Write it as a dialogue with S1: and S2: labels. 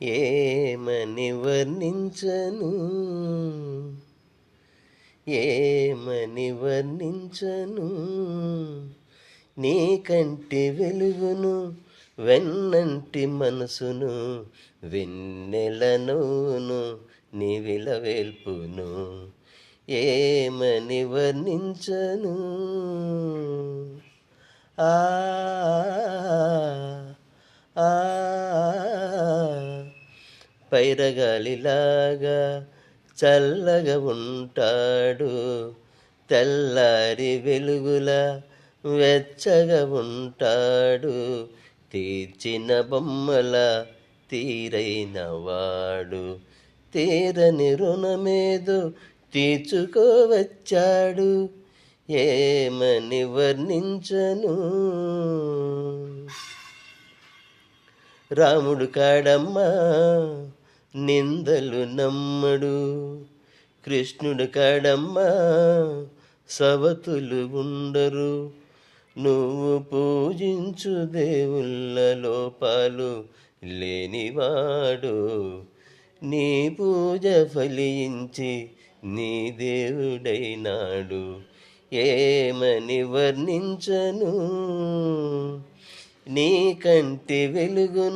S1: ఏమని వర్ణించను ఏమని వర్ణించను నీ కంటి వెలుగును వెన్నంటి మనసును వెన్నెలనును నీ విలవేల్పును ఏమని వర్ణించను ఆ ఆ పైరగాలిలాగా చల్లగా ఉంటాడు, తెల్లారి వెలుగుల వెచ్చగా ఉంటాడు, తీర్చిన బొమ్మల తీరైన వాడు, తీరని రుణమేదో తీర్చుకోవచ్చాడు, ఏమని వర్ణించను. రాముడు కాడమ్మా నిందలు నమ్మడు, కృష్ణుడు కాడమ్మా సవతులు ఉండరు, నువ్వు పూజించు దేవుళ్ళ లోపాలు లేనివాడు, నీ పూజ ఫలించి నీ దేవుడైనాడు, ఏమని వర్ణించను నీ కంటి వెలుగును